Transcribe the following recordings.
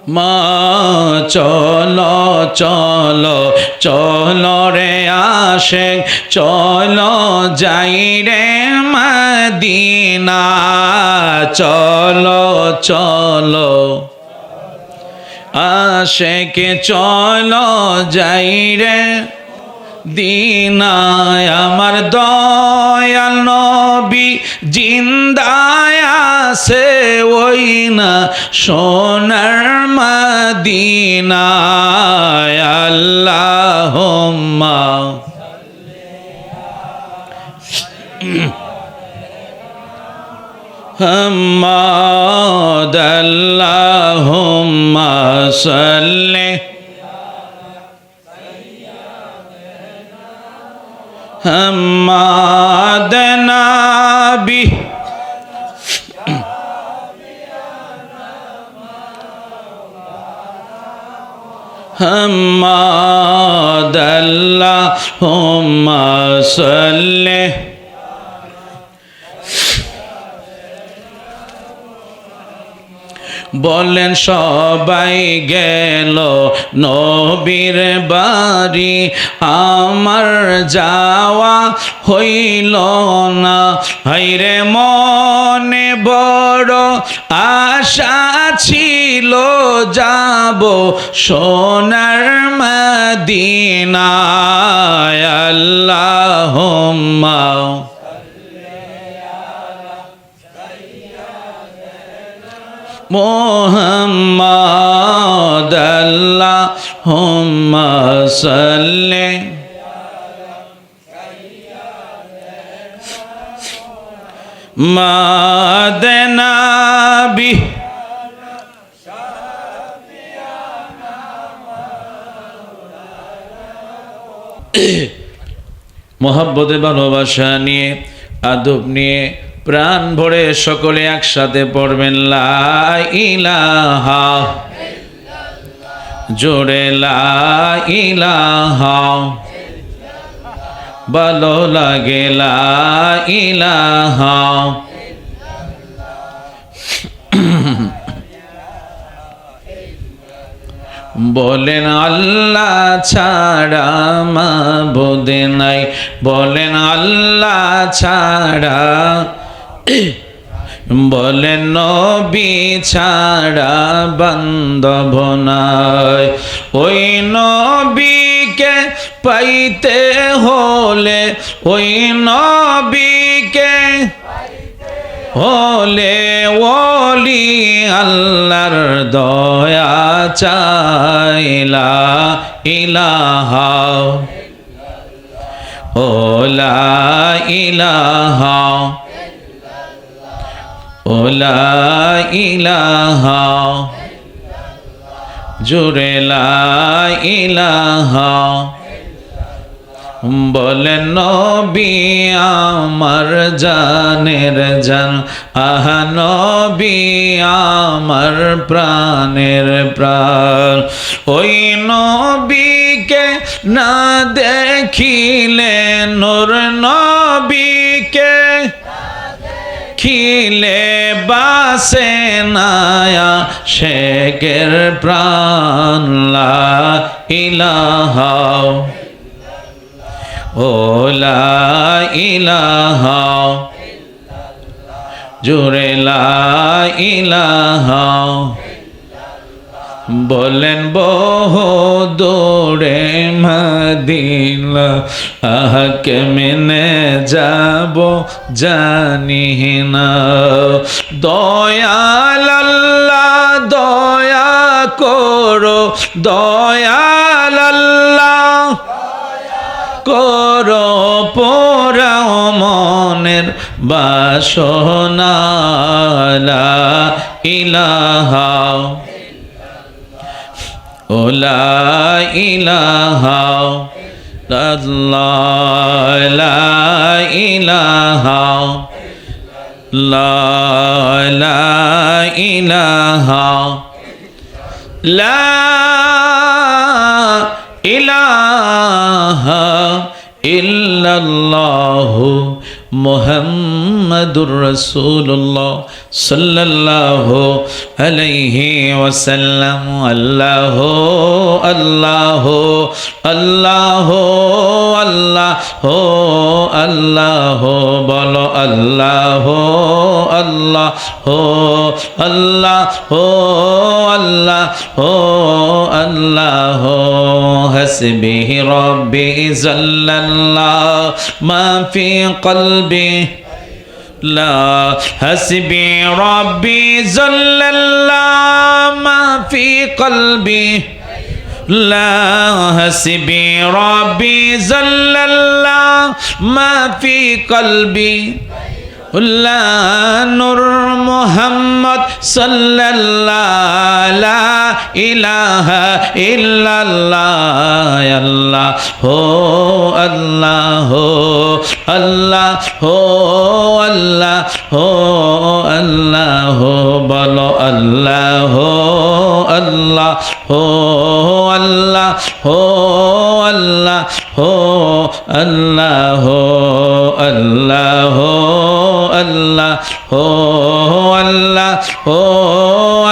মা চলো চলো চলো রে আশেক চলো যাই রে মদিনা চলো চলো আশেক চলো যাই রে দিনায় আমার দয়াল নবী জিন্দায় আছে ওই না সোনার মদিনায় আল্লাহুম্মা হাম্মাদ আল্লাহুম্মা সাল্লি হাম্মাদ নাবি হাম্মাদ আল্লাহুম্মা সাল্লি বলেন সবাই গেল নবীর বাড়ি আমার যাওয়া হইল না হায়রে মনে বড় আশা ছিল যাব সোনার মদিনায় আল্লাহুম্মা মুহাম্মাদ আল্লাহুম্মা সাল্লি মাদনাবি মোহাব্বতে ভালোবাসা নিয়ে আদব নিয়ে প্রাণ ভরে সকলে একসাথে পড়বেন লা ইলাহা জোরে লা ইলাহা ভালো লাগে লা ইলাহা বলেন আল্লাহ ছাড়া মাবুদ নাই বলেন আল্লাহ ছাড়া বলেন নবী ছাড়া বান্ধব নাই ওই নবীকে পাইতে হলে ওই নবীকে হলে ওলি আল্লাহর দয়া চাইলা ইলাহা ও লা ইলাহা ও লা ইলাহা জোরে লা ইলাহা বলেন নবী আমার জানের জান আহা নবী আমার প্রাণের প্রাণ ওই নবীকে না দেখিলে নূর নবীকে খিলে বাসে নায়া শেখের প্রাণ লা ইলাহা ও লা ইলাহা জোরে লা ইলাহা বলেন বহু দূরে মদিনা আহ কেমনে যাব জানি না দয়াল আল্লাহ দয়া করো দয়াল আল্লাহ করো পোড়াও মনের বাসনা লা ইলাহা ও লা ইলাহা ইল্লাল্লাহ লা ইলাহা লা ইলাহা লা ইলাহা ইল্লাল্লাহু মুহাম্মাদুর রাসূলুল্লাহ সাল্লাল্লাহু আলাইহি ওয়াসাল্লাম। আল্লাহ আল্লাহ আল্লাহ আল্লাহ আল্লাহ বলো আল্লাহ আল্লাহ আল্লাহ আল্লাহ আল্লাহ হাসবি রব্বি জাল্লাল্লাহ মা ফি কলবি লা হাসবি রব্বি জাল্লাল্লাহ মা ফি কলবি লা হাসবি রব্বি জাল্লাল্লাহ মা ফি কলবি লা নূর মুহাম্মদ সাল্লাল্লাহু লা ইলাহা ইল্লাল্লাহ আল্লাহ আল্লাহ আল্লাহ আল্লাহ আল্লাহ বলো আল্লাহ আল্লাহ আল্লাহ আল্লাহ আল্লাহ আল্লাহ আল্লাহ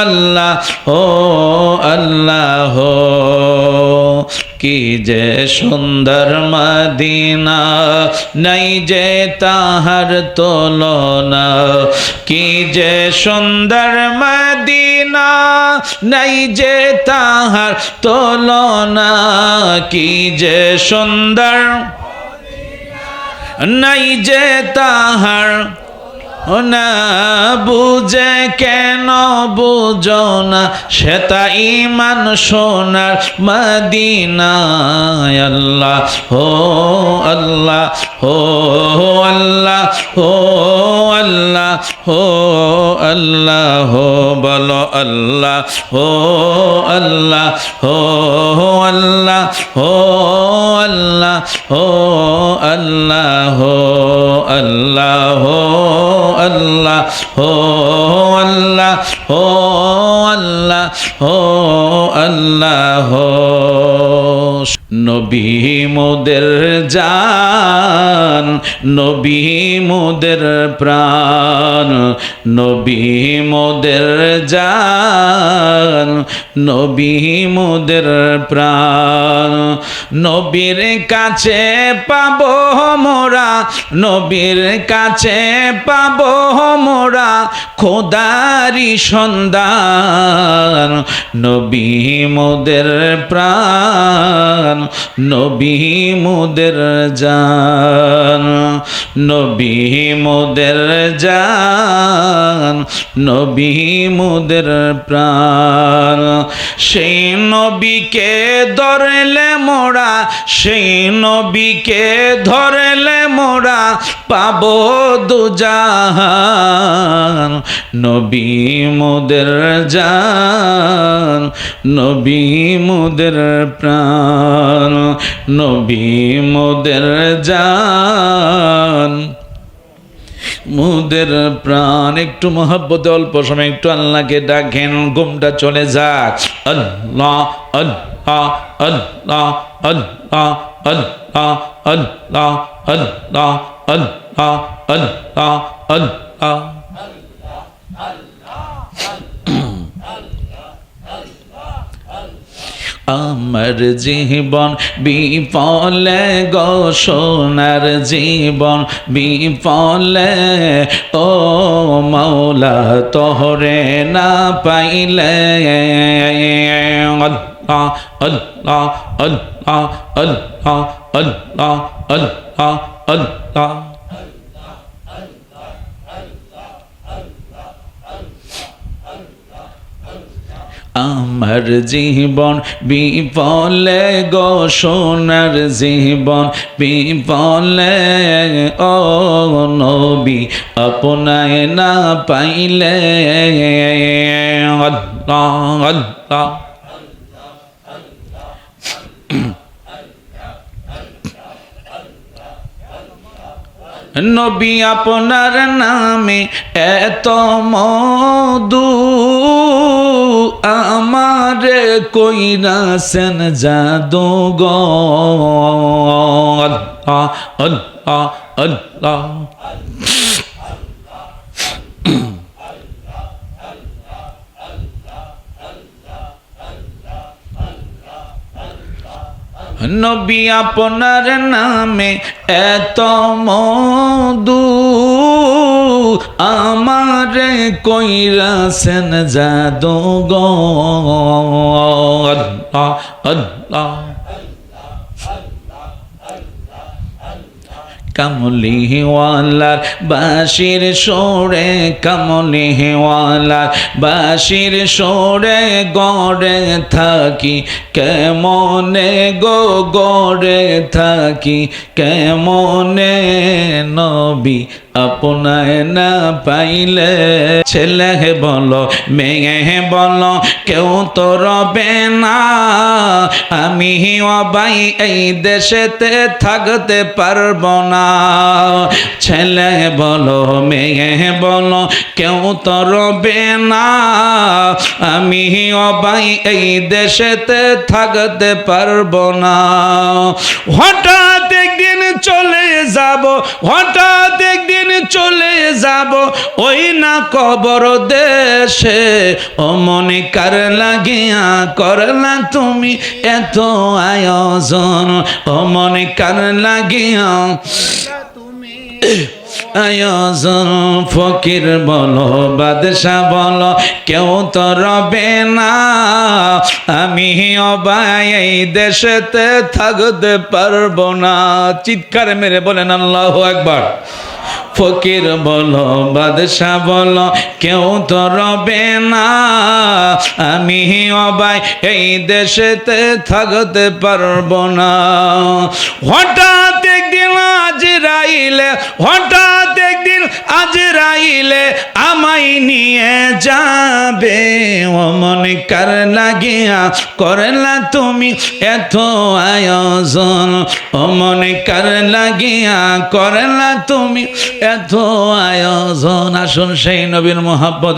আল্লাহ আল্লাহ কি যে সুন্দর মদিনা নাই যে তাহার তুলনা কি যে সুন্দর মদিনা নাই যে তাহার তুলনা কি যে সুন্দর নাই যে তাহার না বুঝে কেন বুঝো না সেটা ইমান সোনার মদিনায় আল্লাহ আল্লাহ আল্লাহ আল্লাহ আল্লাহ বলো আল্লাহ আল্লাহ আল্লাহ আল্লাহ আল্লাহ আল্লাহ আল্লাহ নবী মোদের জান নবী মোদের প্রাণ নবী মোদের জান নবী মোদের প্রাণ নবীর কাছে পাবো মোরা নবীর কাছে পাবো মোরা খোদারি সন্ধান নবী মোদের প্রাণ নবী মোদের জান নবী মোদের জান নবী মোদের প্রাণ সেই নবীকে ধরলে মোরা সেই নবীকে ধরলে মোরা পাবো দুজাহান নবী মোদের জান নবী মোদের প্রাণ নবী মোদের জান মুদের প্রাণ একটু মহব্বতে অল্প সময় একটু আল্লাহকে ডাকেন ঘুমটা চলে যাক আল্লাহ আল্লাহ আল্লাহ আল্লাহ আল্লাহ আল্লাহ আল্লাহ আল্লাহ আল্লাহ আল্লাহ আমার জীবন বিফলে গো সোনার জীবন বিফলে ও মাওলা তোহরে না পাইলে আল্লাহ আল্লাহ আল্লাহ আল্লাহ আল্লাহ আল্লাহ আল্লাহ আমার জীবন বিফলে গো সোনার জীবন বিফলে ও নবী আপনায় না পাইলে আল্লাহ আল্লাহ নবী আপনার নামে এত মধু আমারে কইরাছেন জাদু গো আল্লাহ আল্লাহ আল্লাহ নবী আপনার নামে এত মধু আমারে কইরাছেন জাদু গো আল্লাহ আল্লাহ কামলিওয়ালার বাঁশির সুরে কামলিওয়ালার বাঁশির সুরে গড়ে থাকি কেমনে গো গড়ে থাকি কেমনে নবী আপনায় না পাইলে ছেলে বলো মেয়ে বলো কেউ তো রবে না আমি অবাই এই দেশেতে থাকতে পারবো না ছেলে বলো মেয়ে বলো কেউ তো রবে না আমি অবাই এই দেশেতে থাকতে পারবো না হঠাৎ একদিন চলে যাব হঠাৎ একদিন চলে যাব ওই না কবর দেশে ও মনে কার লাগিয়া করলা তুমি এত আয়োজন ও মনে কার লাগিয়া আয়োজন ফকির বলো বাদশা বলো কেউ তো রবে না আমি অবাই এই দেশেতে থাকতে পারবো না চিৎকার মেরে বলেন আল্লাহু আকবার ফকির বলো বাদশা বলো কেউ তো রবে না আমি অবাই এই দেশেতে থাকতে পারবো না হঠাৎ একদিন আজরাইলে হঠাৎ একদিন আজরাইলে আমায় নিয়ে যাবে ও মনে কার লাগিয়া করলা তুমি এত আয়োজন ও মনে কার লাগিয়া করলা তুমি এত আয়োজন আসুন সেই নবীর মোহাব্বত